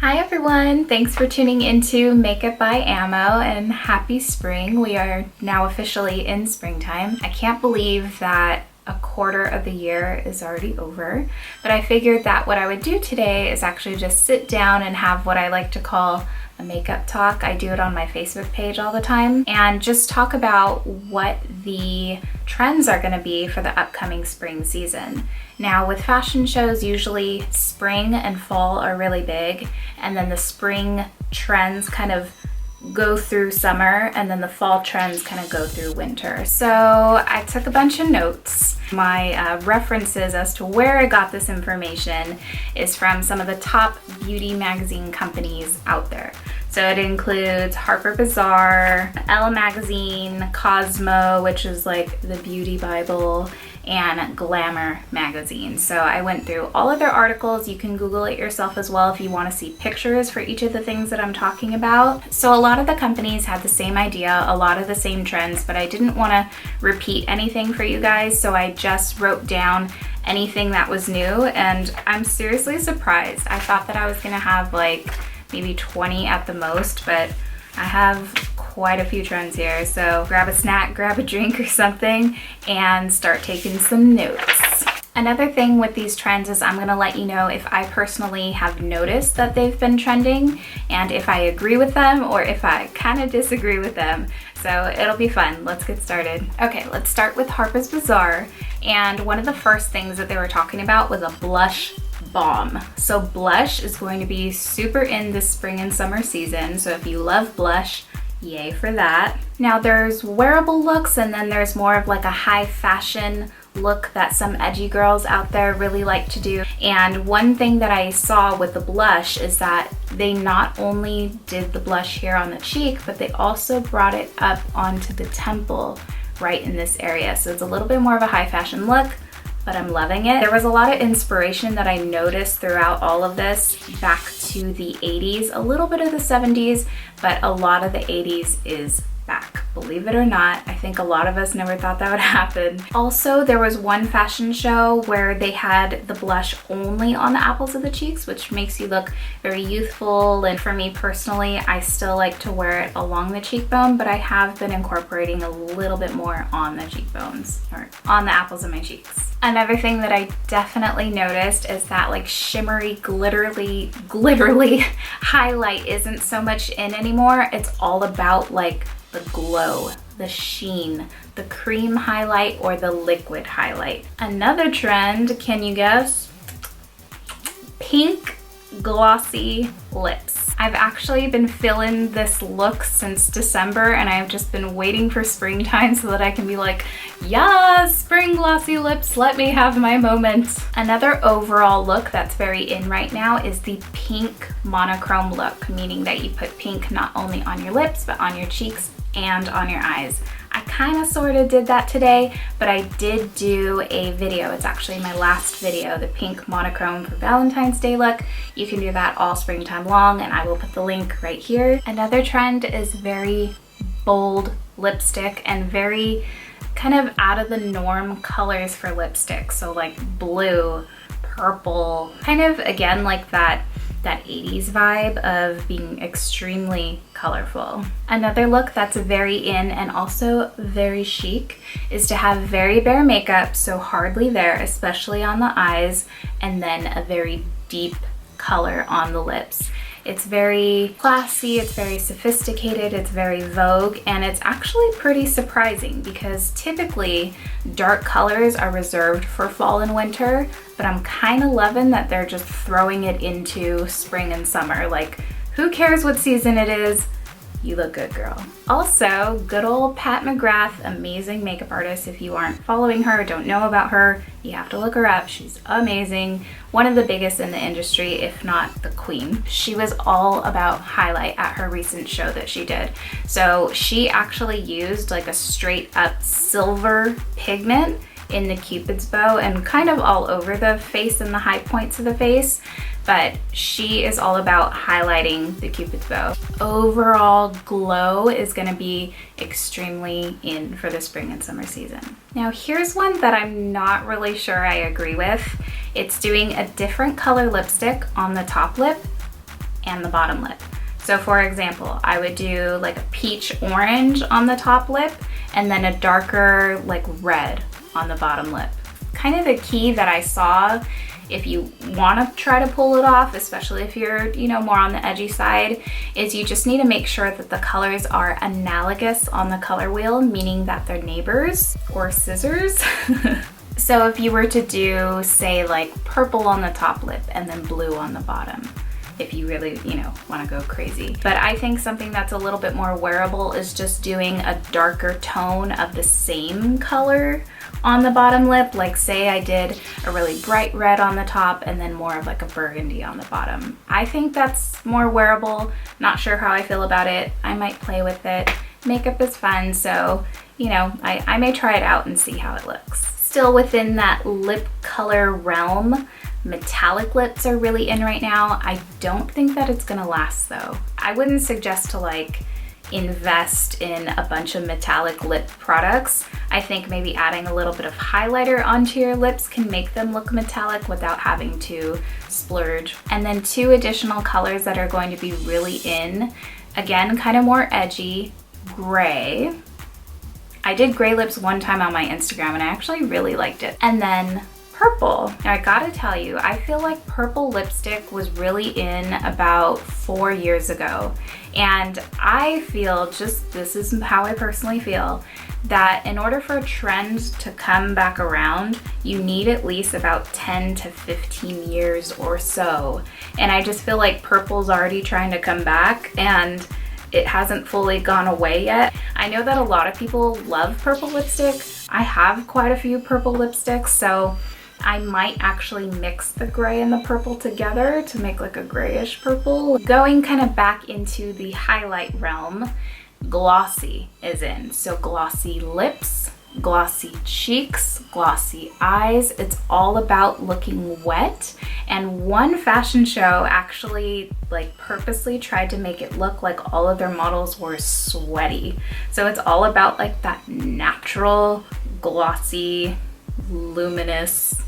Hi everyone, thanks for tuning into Makeup by Ammo and happy spring. We are now officially in springtime. I can't believe that a quarter of the year is already over, but I figured that what I would do today is actually just sit down and have what I like to call a makeup talk. I do it on my Facebook page all the time and just talk about what the trends are going to be for the upcoming spring season. Now with fashion shows, usually spring and fall are really big, and then the spring trends kind of go through summer, and then the fall trends kind of go through winter. So I took a bunch of notes. My references as to where I got this information is from some of the top beauty magazine companies out there. So it includes Harper, Bazaar, Elle Magazine, Cosmo, which is like the beauty Bible, and Glamour magazine. So I went through all of their articles. You can Google it yourself as well if you want to see pictures for each of the things that I'm talking about. So a lot of the companies had the same idea, a lot of the same trends, but I didn't want to repeat anything for you guys, so I just wrote down anything that was new, and I'm seriously surprised. I thought that I was gonna have like maybe 20 at the most, but I have quite a few trends here. So grab a snack, grab a drink or something, and start taking some notes. Another thing with these trends is I'm gonna let you know if I personally have noticed that they've been trending and if I agree with them or if I kind of disagree with them. So it'll be fun. Let's get started. Okay, let's start with Harper's Bazaar. And one of the first things that they were talking about was a blush bomb. So blush is going to be super in this spring and summer season. So if you love blush, yay for that. Now there's wearable looks, and then there's more of like a high fashion look that some edgy girls out there really like to do. And one thing that I saw with the blush is that they not only did the blush here on the cheek, but they also brought it up onto the temple right in this area. So it's a little bit more of a high fashion look, but I'm loving it. There was a lot of inspiration that I noticed throughout all of this back to the 80s, a little bit of the 70s, but a lot of the 80s is back. Believe it or not, I think a lot of us never thought that would happen. Also, there was one fashion show where they had the blush only on the apples of the cheeks, which makes you look very youthful. And for me personally, I still like to wear it along the cheekbone, but I have been incorporating a little bit more on the cheekbones, or on the apples of my cheeks. Another thing that I definitely noticed is that like shimmery, glitterly highlight isn't so much in anymore. It's all about like the glow, the sheen, the cream highlight or the liquid highlight. Another trend, can you guess? Pink glossy lips. I've actually been feeling this look since December, and I've just been waiting for springtime so that I can be like, yes, spring glossy lips, let me have my moment. Another overall look that's very in right now is the pink monochrome look, meaning that you put pink not only on your lips, but on your cheeks and on your eyes. I kind of sort of did that today, but I did do a video. It's actually my last video, the pink monochrome for Valentine's Day look. You can do that all springtime long, and I will put the link right here. Another trend is very bold lipstick and very kind of out of the norm colors for lipstick. So like blue, purple, kind of again like that 80s vibe of being extremely colorful. Another look that's very in and also very chic is to have very bare makeup, so hardly there, especially on the eyes, and then a very deep color on the lips. It's very classy, it's very sophisticated, it's very vogue, and it's actually pretty surprising because typically dark colors are reserved for fall and winter, but I'm kind of loving that they're just throwing it into spring and summer. Like, who cares what season it is? You look good, girl. Also, good old Pat McGrath, amazing makeup artist. If you aren't following her, don't know about her, you have to look her up. She's amazing. One of the biggest in the industry, if not the queen. She was all about highlight at her recent show that she did. So she actually used like a straight up silver pigment in the Cupid's bow and kind of all over the face and the high points of the face, but she is all about highlighting the Cupid's bow. Overall glow is going to be extremely in for the spring and summer season. Now here's one that I'm not really sure I agree with. It's doing a different color lipstick on the top lip and the bottom lip. So for example, I would do like a peach orange on the top lip and then a darker like red on the bottom lip. Kind of the key that I saw if you want to try to pull it off, especially if you're, you know, more on the edgy side, is you just need to make sure that the colors are analogous on the color wheel, meaning that they're neighbors or scissors. So if you were to do, say, like purple on the top lip and then blue on the bottom, if you really, you know, want to go crazy. But I think something that's a little bit more wearable is just doing a darker tone of the same color on the bottom lip. Like say I did a really bright red on the top and then more of like a burgundy on the bottom. I think that's more wearable. Not sure how I feel about it. I might play with it. Makeup is fun, so, you know, I may try it out and see how it looks. Still within that lip color realm, metallic lips are really in right now. I don't think that it's gonna last though. I wouldn't suggest to like invest in a bunch of metallic lip products. I think maybe adding a little bit of highlighter onto your lips can make them look metallic without having to splurge. And then 2 additional colors that are going to be really in, again, kind of more edgy, gray. I did gray lips one time on my Instagram and I actually really liked it. And then purple. Now I gotta tell you, I feel like purple lipstick was really in about 4 years ago. And I feel, just this is how I personally feel, that in order for a trend to come back around, you need at least about 10 to 15 years or so. And I just feel like purple's already trying to come back and it hasn't fully gone away yet. I know that a lot of people love purple lipstick. I have quite a few purple lipsticks, so I might actually mix the gray and the purple together to make like a grayish purple. Going kind of back into the highlight realm, glossy is in. So glossy lips, glossy cheeks, glossy eyes. It's all about looking wet. And one fashion show actually like purposely tried to make it look like all of their models were sweaty. So it's all about like that natural, glossy, luminous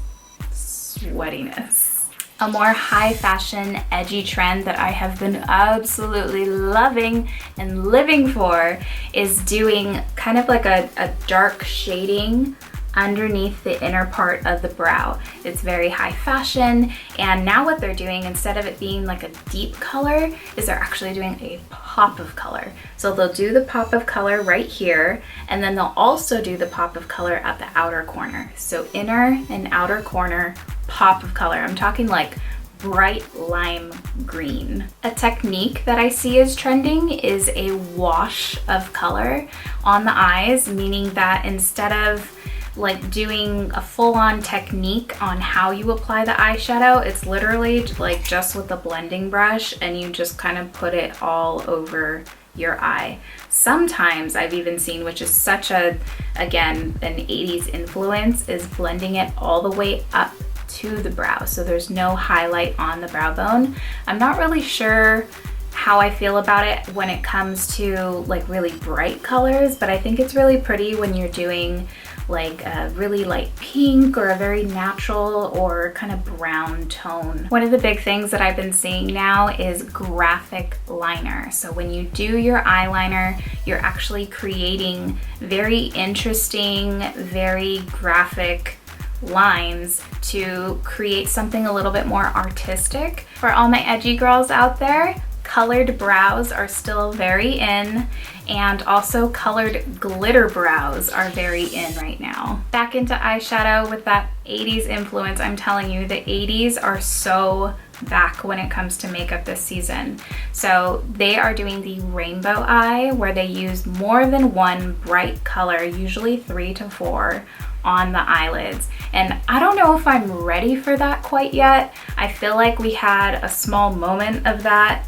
sweatiness. A more high fashion, edgy trend that I have been absolutely loving and living for is doing kind of like a dark shading underneath the inner part of the brow. It's very high fashion, and now what they're doing, instead of it being like a deep color, is they're actually doing a pop of color. So they'll do the pop of color right here, and then they'll also do the pop of color at the outer corner. So inner and outer corner pop of color. I'm talking like bright lime green. A technique that I see is trending is a wash of color on the eyes, meaning that instead of like doing a full-on technique on how you apply the eyeshadow, it's literally like just with a blending brush and you just kind of put it all over your eye. Sometimes I've even seen, which is such a, again, an 80s influence, is blending it all the way up to the brow. So there's no highlight on the brow bone. I'm not really sure how I feel about it when it comes to like really bright colors, but I think it's really pretty when you're doing like a really light pink or a very natural or kind of brown tone. One of the big things that I've been seeing now is graphic liner. So when you do your eyeliner, you're actually creating very interesting, very graphic lines to create something a little bit more artistic. For all my edgy girls out there, colored brows are still very in, and also colored glitter brows are very in right now. Back into eyeshadow with that 80s influence. I'm telling you, the 80s are so back when it comes to makeup this season. So they are doing the rainbow eye, where they use more than one bright color, usually 3 to 4, on the eyelids. And I don't know if I'm ready for that quite yet. I feel like we had a small moment of that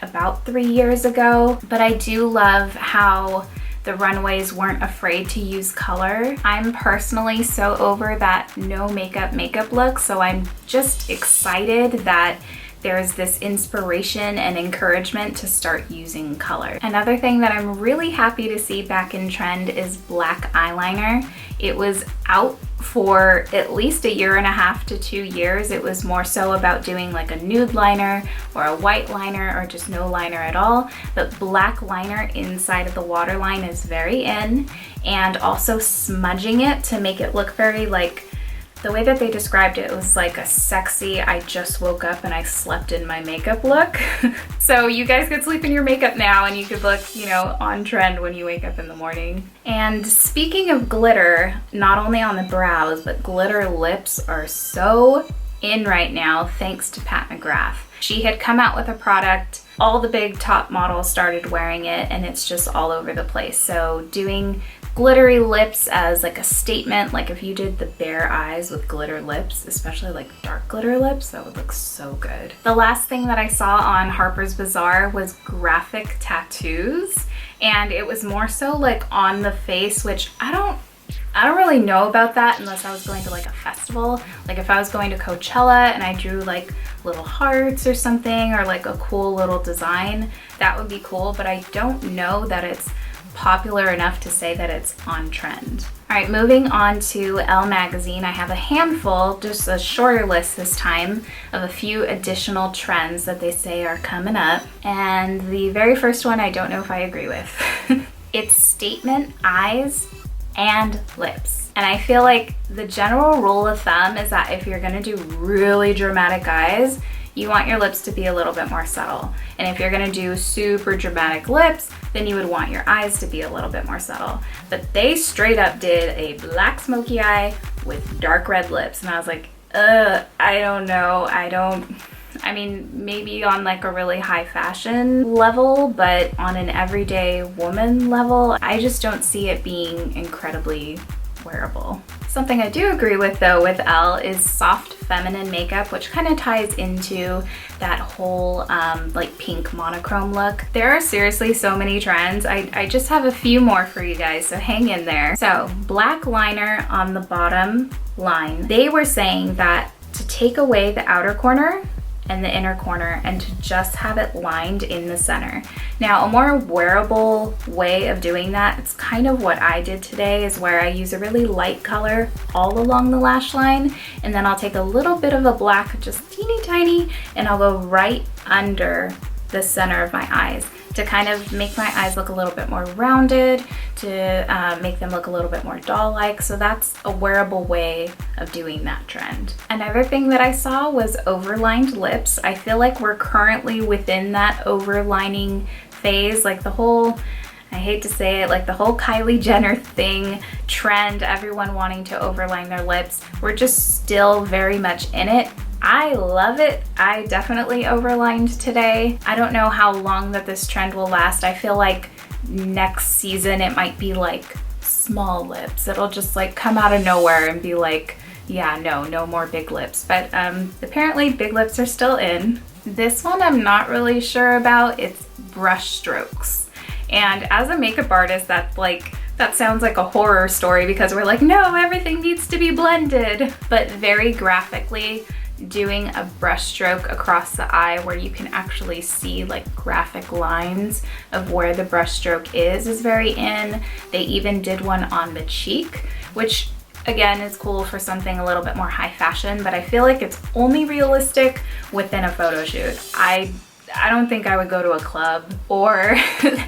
about 3 years ago, but I do love how the runways weren't afraid to use color. I'm personally so over that no makeup look, so I'm just excited that there's this inspiration and encouragement to start using color. Another thing that I'm really happy to see back in trend is black eyeliner. It was out for at least a year and a half to 2 years, it was more so about doing like a nude liner or a white liner or just no liner at all. But black liner inside of the waterline is very in, and also smudging it to make it look very like, the way that they described it was like a sexy, I just woke up and I slept in my makeup look. So you guys could sleep in your makeup now and you could look, you know, on trend when you wake up in the morning. And speaking of glitter, not only on the brows, but glitter lips are so in right now thanks to Pat McGrath. She had come out with a product, all the big top models started wearing it, and it's just all over the place. So doing glittery lips as like a statement, like if you did the bare eyes with glitter lips, especially like dark glitter lips, that would look so good. The last thing that I saw on Harper's Bazaar was graphic tattoos, and it was more so like on the face, which I don't really know about that unless I was going to like a festival. Like if I was going to Coachella and I drew like little hearts or something, or like a cool little design, that would be cool, but I don't know that it's popular enough to say that it's on trend. All right, moving on to Elle Magazine, I have a handful, just a shorter list this time, of a few additional trends that they say are coming up. And the very first one, I don't know if I agree with. It's statement eyes and lips. And I feel like the general rule of thumb is that if you're gonna do really dramatic eyes, you want your lips to be a little bit more subtle. And if you're gonna do super dramatic lips, then you would want your eyes to be a little bit more subtle. But they straight up did a black smoky eye with dark red lips. And I was like, I don't know. I mean, maybe on like a really high fashion level, but on an everyday woman level, I just don't see it being incredibly wearable. Something I do agree with though with Elle is soft feminine makeup, which kind of ties into that whole like pink monochrome look. There are seriously so many trends. I just have a few more for you guys, so hang in there. So black liner on the bottom line. They were saying that to take away the outer corner and the inner corner and to just have it lined in the center. Now, a more wearable way of doing that, it's kind of what I did today, is where I use a really light color all along the lash line, and then I'll take a little bit of a black, just teeny tiny, and I'll go right under the center of my eyes to kind of make my eyes look a little bit more rounded, to make them look a little bit more doll-like. So that's a wearable way of doing that trend. Another thing that I saw was overlined lips. I feel like we're currently within that overlining phase, like the whole, I hate to say it, like the whole Kylie Jenner thing, trend, everyone wanting to overline their lips. We're just still very much in it. I love it. I definitely overlined today. I don't know how long that this trend will last. I feel like next season it might be like small lips. It'll just like come out of nowhere and be like, yeah, no more big lips. But apparently big lips are still in. This one I'm not really sure about. It's brush strokes. And as a makeup artist, that sounds like a horror story because we're like, no, everything needs to be blended. But very graphically, doing a brush stroke across the eye where you can actually see like graphic lines of where the brush stroke is very in. They even did one on the cheek, which again is cool for something a little bit more high fashion, but I feel like it's only realistic within a photo shoot. I don't think I would go to a club or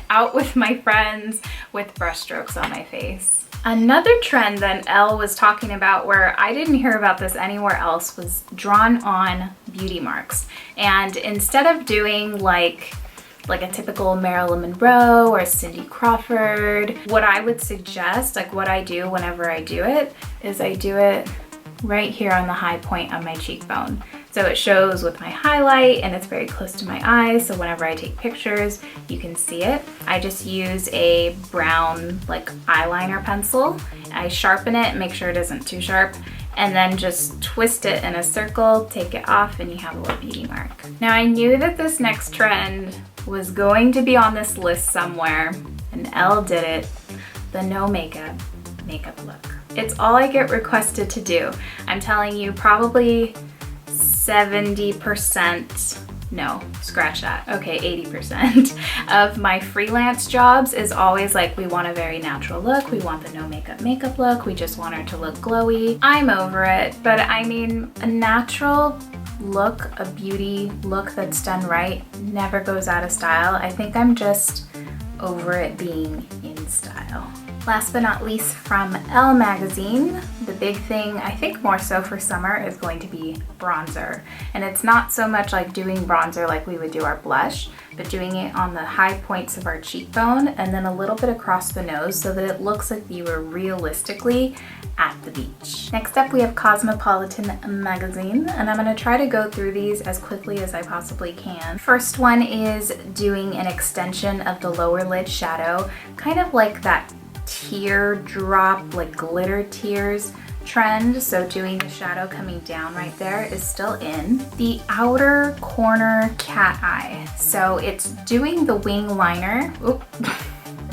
out with my friends with brush strokes on my face. Another trend that Elle was talking about, where I didn't hear about this anywhere else, was drawn on beauty marks. And instead of doing like a typical Marilyn Monroe or Cindy Crawford, what I would suggest, like what I do whenever I do it, is I do it right here on the high point of my cheekbone. So it shows with my highlight and it's very close to my eyes, so whenever I take pictures, you can see it. I just use a brown like eyeliner pencil. I sharpen it, make sure it isn't too sharp, and then just twist it in a circle, take it off, and you have a little beauty mark. Now I knew that this next trend was going to be on this list somewhere, and Elle did it, the no makeup look. It's all I get requested to do. I'm telling you, probably 70% no, scratch that. Okay, 80% of my freelance jobs is always like, we want a very natural look. We want the no makeup look. We just want her to look glowy. I'm over it, but I mean, a natural look, a beauty look that's done right never goes out of style. I think I'm just over it being in style. Last but not least, from Elle Magazine, the big thing, I think more so for summer, is going to be bronzer. And it's not so much like doing bronzer like we would do our blush, but doing it on the high points of our cheekbone and then a little bit across the nose so that it looks like you were realistically at the beach. Next up, we have Cosmopolitan magazine, and I'm gonna try to go through these as quickly as I possibly can. First one is doing an extension of the lower lid shadow, kind of like that teardrop, like glitter tears trend. So doing the shadow coming down right there is still in. The outer corner cat eye. So it's doing the wing liner,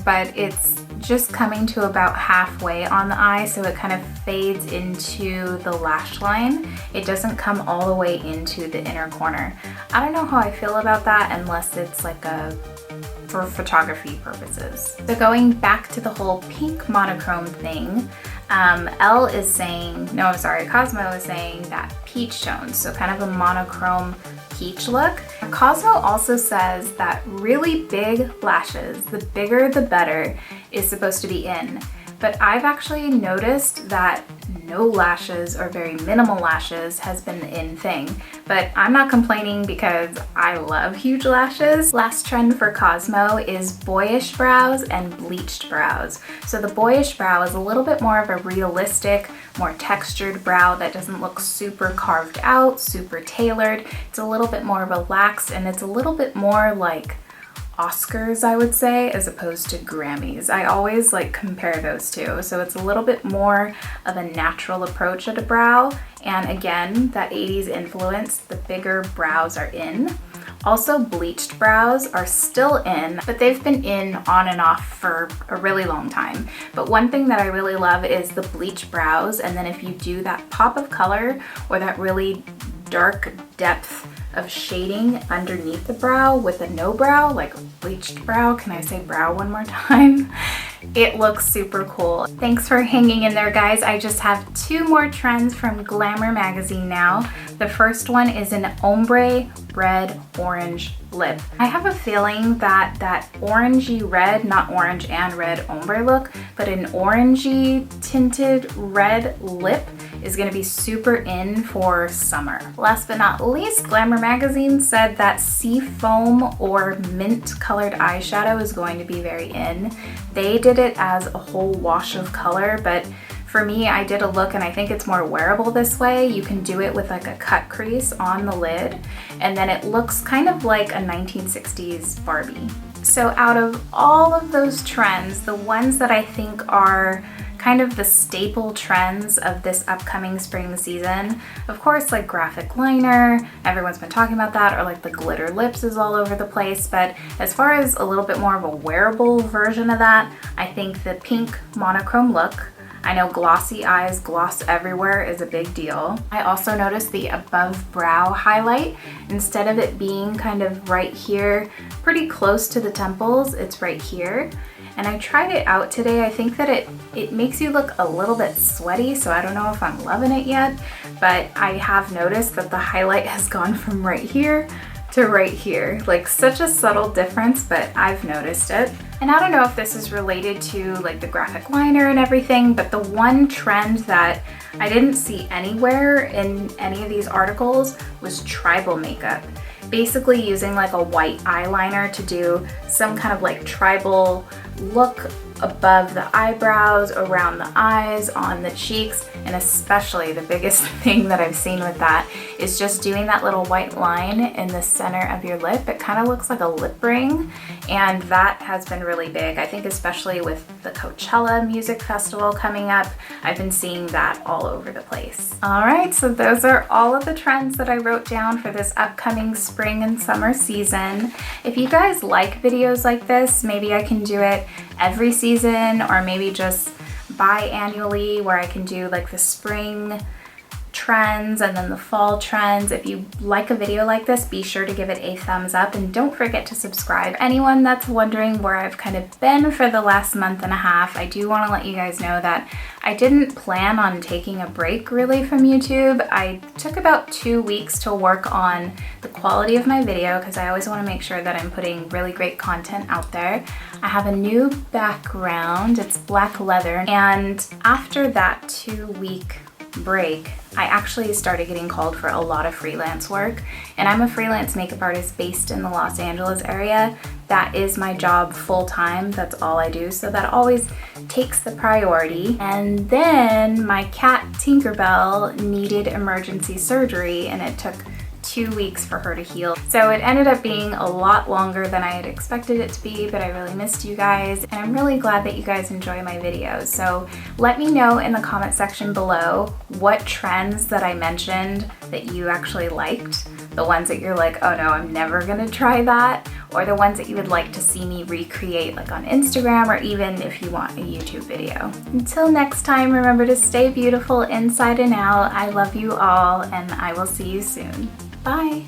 but it's just coming to about halfway on the eye, so it kind of fades into the lash line. It doesn't come all the way into the inner corner. I don't know how I feel about that unless it's like for photography purposes. So going back to the whole pink monochrome thing, Cosmo is saying that peach tones, so kind of a monochrome peach look. Cosmo also says that really big lashes, the bigger the better, is supposed to be in. But I've actually noticed that no lashes or very minimal lashes has been the in thing. But I'm not complaining because I love huge lashes. Last trend for Cosmo is boyish brows and bleached brows. So the boyish brow is a little bit more of a realistic, more textured brow that doesn't look super carved out, super tailored. It's a little bit more relaxed, and it's a little bit more like Oscars, I would say, as opposed to Grammys. I always like compare those two. So it's a little bit more of a natural approach at a brow. And again, that 80s influence, the bigger brows are in. Also, bleached brows are still in, but they've been in on and off for a really long time. But one thing that I really love is the bleached brows. And then if you do that pop of color or that really dark depth of shading underneath the brow with a no brow, like bleached brow. Can I say brow one more time? It looks super cool. Thanks for hanging in there, guys. I just have 2 more trends from Glamour magazine now. The first one is an ombre red orange lip. I have a feeling that that orangey red, not orange and red ombre look, but an orangey tinted red lip is gonna be super in for summer. Last but not least, Glamour magazine said that sea foam or mint colored eyeshadow is going to be very in. They did it as a whole wash of color, but for me, I did a look and I think it's more wearable this way. You can do it with like a cut crease on the lid, and then it looks kind of like a 1960s Barbie. So out of all of those trends, the ones that I think are kind of the staple trends of this upcoming spring season, of course, like graphic liner, everyone's been talking about that, or like the glitter lips is all over the place. But as far as a little bit more of a wearable version of that, I think the pink monochrome look, I know glossy eyes, gloss everywhere is a big deal. I also noticed the above brow highlight. Instead of it being kind of right here, pretty close to the temples, it's right here. And I tried it out today. I think that it makes you look a little bit sweaty, so I don't know if I'm loving it yet, but I have noticed that the highlight has gone from right here to right here. Like such a subtle difference, but I've noticed it. And I don't know if this is related to like the graphic liner and everything, but the one trend that I didn't see anywhere in any of these articles was tribal makeup. Basically using like a white eyeliner to do some kind of like tribal look above the eyebrows, around the eyes, on the cheeks, and especially the biggest thing that I've seen with that is just doing that little white line in the center of your lip. It kind of looks like a lip ring, and that has been really big. I think especially with the Coachella Music Festival coming up, I've been seeing that all over the place. All right, so those are all of the trends that I wrote down for this upcoming spring and summer season. If you guys like videos like this, maybe I can do it every season, or maybe just biannually where I can do like the spring trends and then the fall trends. If you like a video like this, be sure to give it a thumbs up and don't forget to subscribe. Anyone that's wondering where I've kind of been for the last month and a half, I do want to let you guys know that I didn't plan on taking a break really from YouTube. I took about 2 weeks to work on the quality of my video because I always want to make sure that I'm putting really great content out there. I have a new background, it's black leather, and after that 2-week break, I actually started getting called for a lot of freelance work, and I'm a freelance makeup artist based in the Los Angeles area. That is my job full-time, that's all I do, so that always takes the priority. And then my cat Tinkerbell needed emergency surgery, and it took 2 weeks for her to heal. So it ended up being a lot longer than I had expected it to be, but I really missed you guys, and I'm really glad that you guys enjoy my videos. So let me know in the comment section below what trends that I mentioned that you actually liked, the ones that you're like, oh no, I'm never gonna try that, or the ones that you would like to see me recreate, like on Instagram, or even if you want a YouTube video. Until next time, remember to stay beautiful inside and out. I love you all, and I will see you soon. Bye.